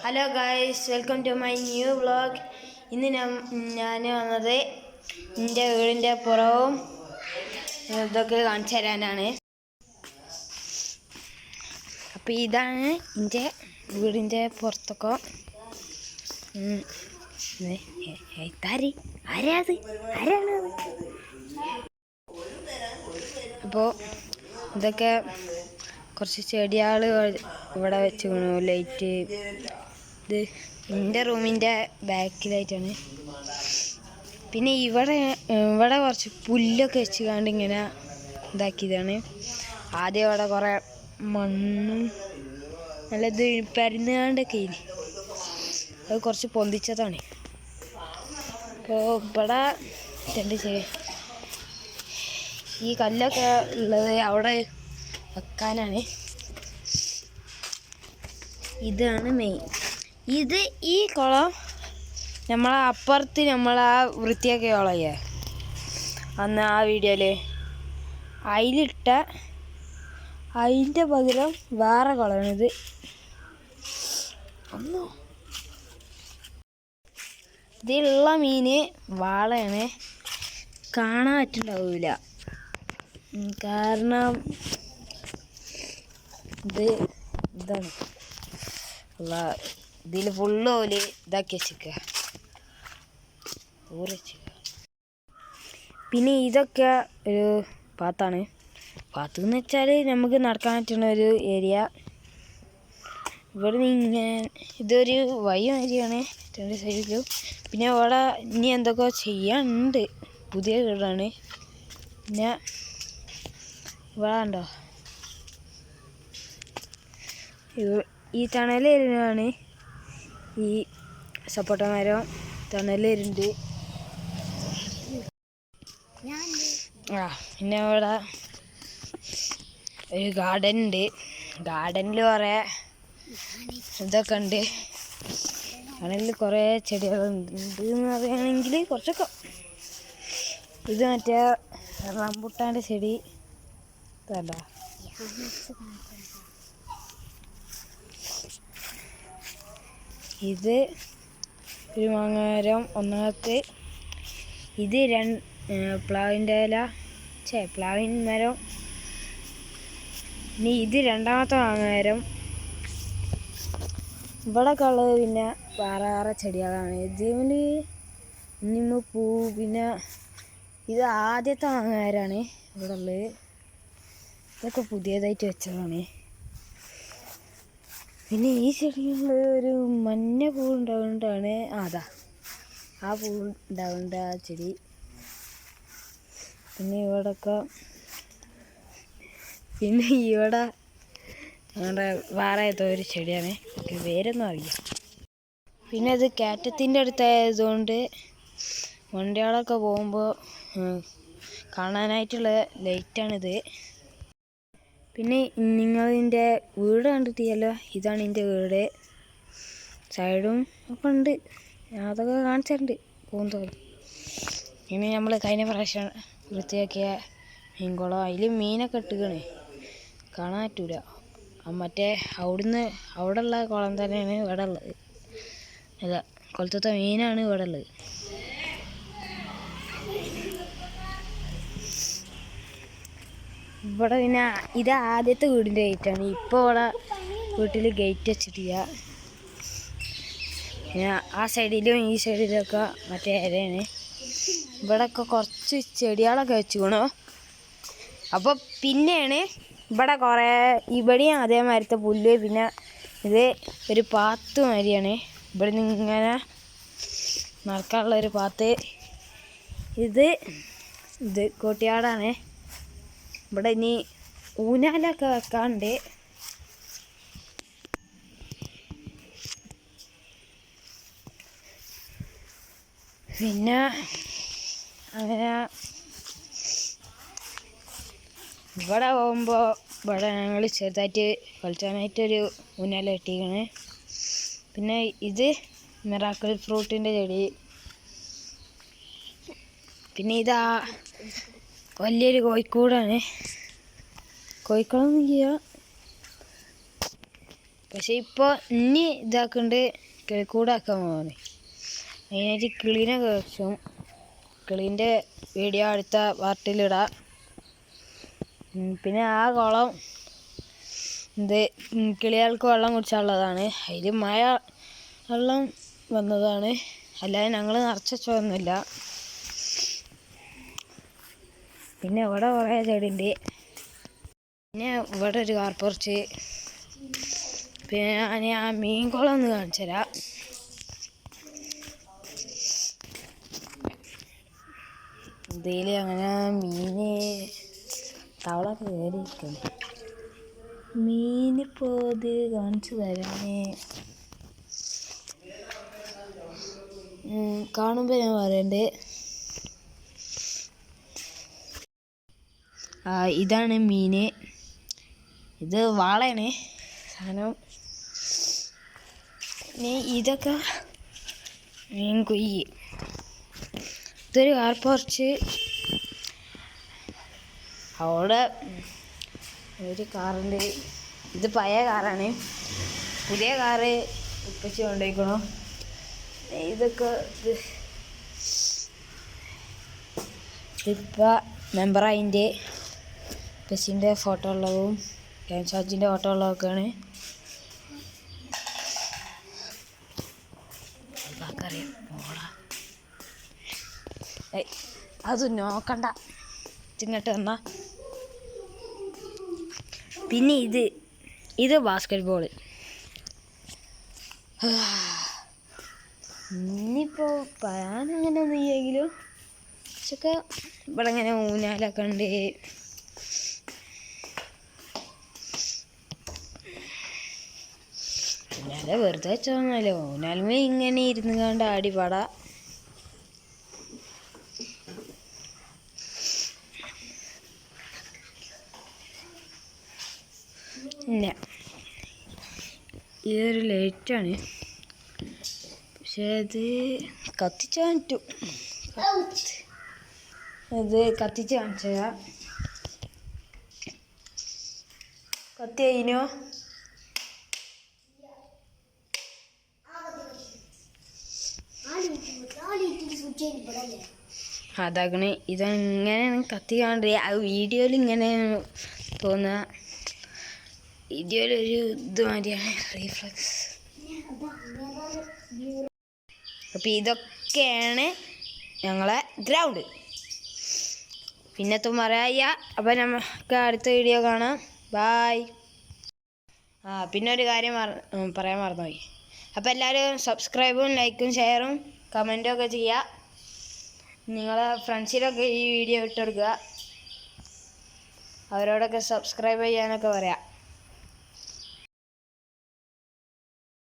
Hello guys, welcome to my new vlog. ഇന്ന് ഞാൻ വന്നത് എൻ്റെ വീടിൻ്റെ പുറവും ഇതൊക്കെ കാണിച്ചു തരാനാണ്. അപ്പോൾ ഇതാണ് എൻ്റെ വീടിൻ്റെ പുറത്തൊക്കെ. ആരാണ്? അപ്പോൾ ഇതൊക്കെ കുറച്ച് ചെടികൾ ഇവിടെ വെച്ച് ലൈറ്റ്. ഇത് എൻ്റെ റൂമിൻ്റെ ബാക്കിലായിട്ടാണ്. പിന്നെ ഇവിടെ കുറച്ച് പുല്ലൊക്കെ വെച്ച് കണ്ട് ഇങ്ങനെ ഇതാക്കിയതാണ്. ആദ്യം ഇവിടെ കുറേ മണ്ണും നല്ലത് പരന്നുകാണ്ടൊക്കെ ഇനി അത് കുറച്ച് പൊന്തിച്ചതാണ്. അപ്പോൾ ഇവിടെ ഈ കല്ലൊക്കെ ഉള്ളത് അവിടെ വെക്കാനാണ്. ഇതാണ് മെയിൻ. ഈ കുളം നമ്മളെ അപ്പുറത്ത് നമ്മളാ വൃത്തിയാക്കിയ കുളമല്ലേ അന്ന് ആ വീഡിയോയിൽ, അതിൻ്റെ പകരം വേറെ കുളമാണിത്. ഇതിലുള്ള മീന് വാളയാണ്. കാണാൻ പറ്റുന്നുണ്ടാവില്ല, കാരണം ഇതാണ് ഇതിൽ ഫുള്ള് ഓല് ഇതാക്കി വെച്ചിരിക്കുക, പിന്നെ ഇതൊക്കെ ഒരു പാത്താണ്. പാത്തെന്ന് വെച്ചാൽ നമുക്ക് നടക്കാൻ പറ്റുന്ന ഒരു ഏരിയ. ഇവിടെ ഇങ്ങനെ ഇതൊരു വഴി മാതിരിയാണ് രണ്ട് സൈഡിലും. പിന്നെ ഇവിടെ ഇനി എന്തൊക്കെ ചെയ്യാനുണ്ട്, പുതിയ വീടാണ്. പിന്നെ ഇവിടെ ഉണ്ടോ ഈ തണലേരുന്നാണ്, ഈ സപ്പോട്ട മരം തണലേരുണ്ട്. പിന്നെ ഇവിടെ ഒരു ഗാർഡൻ ഉണ്ട്. ഗാർഡനിൽ കുറേ ഇതൊക്കെ ഉണ്ട്. ഗാർഡനിൽ കുറേ ചെടികളുണ്ട് എന്ന് പറയുകയാണെങ്കിൽ കുറച്ചൊക്കെ. ഇത് മറ്റേ റംബുട്ടാൻ്റെ ചെടി ഇതല്ല. ഇത് ഒരു മാങ്ങാമരം ഒന്നാമത്തെ. ഇത് പ്ലാവിൻ്റെ പ്ലാവിൻ മരം. ഇനി ഇത് രണ്ടാമത്തെ മാങ്ങാമരം. ഇവിടെ ഉള്ളത് പിന്നെ വേറെ ചെടികളാണ്. ഇതിന് ഇനിമ പൂ. പിന്നെ ഇത് ആദ്യത്തെ മാങ്ങാമരമാണ് ഇവിടെ ഉള്ളത്. ഇതൊക്കെ പുതിയതായിട്ട് വെച്ചതാണ്. പിന്നെ ഈ ചെടികളിൽ ഒരു മഞ്ഞ പൂ ഉണ്ടാവുന്നതാണ്. ആ പൂ ഉണ്ടാവേണ്ട ആ ചെടി. പിന്നെ ഇവിടെ ഞങ്ങളുടെ വേറെ ഏതോ ഒരു ചെടിയാണ്, എനിക്ക് പേരൊന്നും അറിയാം. പിന്നെ ഇത് കയറ്റത്തിൻ്റെ അടുത്തായതുകൊണ്ട് വണ്ടികളൊക്കെ പോകുമ്പോൾ കാണാനായിട്ടുള്ള ലൈറ്റാണിത്. പിന്നെ നിങ്ങളിതിൻ്റെ വീട് കണ്ടിട്ടില്ലല്ലോ, ഇതാണ് എൻ്റെ വീട്. സൈഡും ഒക്കെ ഉണ്ട്, അതൊക്കെ കാണിച്ചിട്ടുണ്ട് പോകുന്നതോറും. ഇനി നമ്മൾ കഴിഞ്ഞ പ്രാവശ്യം വൃത്തിയാക്കിയ മീൻകുളം, അതിൽ മീനൊക്കെ ഇട്ടുകണേ കാണാൻ പറ്റൂല. മറ്റേ അവിടെയുള്ള കുളം തന്നെയാണ് ഇവിടെ ഉള്ളത്. അല്ല, കുളത്തത്തെ മീനാണ് ഇവിടെ ഉള്ളത്. ഇവിടെ പിന്നെ ഇത് ആദ്യത്തെ വീടിൻ്റെ ഗേറ്റാണ്. ഇപ്പോൾ ഇവിടെ വീട്ടിൽ ഗേറ്റ് വെച്ചിട്ടില്ല. പിന്നെ ആ സൈഡിലും ഈ സൈഡിലൊക്കെ മറ്റേ ഇരയാണ്. ഇവിടെയൊക്കെ കുറച്ച് ചെടികളൊക്കെ വെച്ചുക്കണു. അപ്പോൾ പിന്നെയാണ് ഇവിടെ ഇവിടെയും അതേമാതിരത്തെ പുല്ല്. പിന്നെ ഇത് ഒരു പാത്ത് മാതിരിയാണ്, ഇവിടെ നിന്ന് ഇങ്ങനെ നടക്കാനുള്ളൊരു പാത്ത്. ഇത് കോട്ടിയാടാണ്. ഇവിടെ ഇനി ഊനാലൊക്കെ വെക്കാണ്ട്. പിന്നെ അങ്ങനെ ഇവിടെ പോകുമ്പോൾ ഇവിടെ ഞങ്ങൾ ചെറുതായിട്ട് കളിച്ചാനായിട്ടൊരു ഊനാല കെട്ടിക്കണേ. പിന്നെ ഇത് മിറാക്കിൾ ഫ്രൂട്ടിൻ്റെ ചെടി. പിന്നെ ഇതാ വലിയൊരു കോഴിക്കൂടാണ്. കോഴിക്കളൊന്നും ചെയ്യുക. പക്ഷെ ഇപ്പോൾ ഇനി ഇതാക്കുന്നുണ്ട് കിളിക്കൂടാക്കാൻ പോകുന്നത്. അതിനായിട്ട് കിളീനെ കഴിച്ചും കിളീൻ്റെ വീഡിയോ അടുത്ത പാർട്ടിലിടാം. പിന്നെ ആ കുളം കിളികൾക്ക് വെള്ളം കുടിച്ചാലുള്ളതാണ്. അതിൽ മഴ വെള്ളം വന്നതാണ്, അല്ലാതെ ഞങ്ങൾ നിറച്ചൊന്നുമില്ല. പിന്നെ ഇവിടെ കുറേ ചെടിയുണ്ട്. പിന്നെ ഇവിടെ ഒരു കാർ പോർച്ച്. പിന്നെ ഞാൻ ആ മീൻകുളം ഒന്ന് കാണിച്ചു തരാം. ഇതിൽ അങ്ങനെ മീന് തവളൊക്കെ കയറിയിരിക്കുന്നു. മീനിപ്പോൾ ഇത് കാണിച്ചു തരാനേ കാണുമ്പോൾ ഞാൻ പറയണ്ട്. ഇതാണ് മീന്. ഇത് വാളയാണ് സാധനം. പിന്നെ ഇതൊക്കെ മീൻ കുയ്യ്. ഇതൊരു കാർ പോർച്ച്. അവിടെ ഒരു കാറുണ്ട്. ഇത് പഴയ കാറാണ്. പുതിയ കാറ് ഉപ്പച്ചി കൊണ്ടുപോയിക്കണു. ഇതൊക്കെ ഇപ്പം മെമ്പറായിൻ്റെ ഉപ്പച്ചിൻ്റെ ഫോട്ടോ ഉള്ളതും ക്യാൻസാജിൻ്റെ ഫോട്ടോ ഉള്ളതൊക്കെയാണ്. അറിയാം അത് നോക്കണ്ട, ഇങ്ങോട്ട് വന്നാ. പിന്നെ ഇത് ബാസ്കറ്റ് ബോള്. ഇനിയിപ്പോൾ പറയാനങ്ങനെ ഒന്നും ഇല്ലെങ്കിലും പക്ഷൊക്കെ ഇവിടെ ഇങ്ങനെ ഊഞ്ഞാലൊക്കെ ഉണ്ട്. ഊഞ്ഞാല വെറുതെ വെച്ചോന്നല്ലോ, ഊഞ്ഞാലുമേ ഇങ്ങനെ ഇരുന്ന് കണ്ട് ആടിപ്പാടാ. പിന്നെ ഇതൊരു ലൈറ്റാണ്, പക്ഷേ ഇത് കത്തിച്ചാൻ പറ്റും. ഇത് കത്തിച്ച് കാണിച്ചാ കത്തി കഴിഞ്ഞോ? അതാകണേ ഇതെങ്ങനെയാണ് കത്തിക്കാണ്ട്. ആ വീഡിയോയിൽ ഇങ്ങനെ തോന്നുക, വീഡിയോയിലൊരു ഇത് മാതിരിയാണ് റീഫ്ലക്സ്. അപ്പം ഇതൊക്കെയാണ് ഞങ്ങളെ ഗ്രൗണ്ട്. പിന്നത്തും പറയാ. അപ്പം നമുക്ക് അടുത്ത വീഡിയോ കാണാം. ബായ്. പിന്നെ ഒരു കാര്യം പറയാൻ മറന്നുപോയി. അപ്പോൾ എല്ലാവരും സബ്സ്ക്രൈബും ലൈക്കും ഷെയറും കമൻറ്റും ഒക്കെ ചെയ്യുക. നിങ്ങളെ ഫ്രണ്ട്സിനൊക്കെ ഈ വീഡിയോ ഇട്ടെടുക്കുക. അവരോടൊക്കെ സബ്സ്ക്രൈബ് ചെയ്യാനൊക്കെ പറയാം.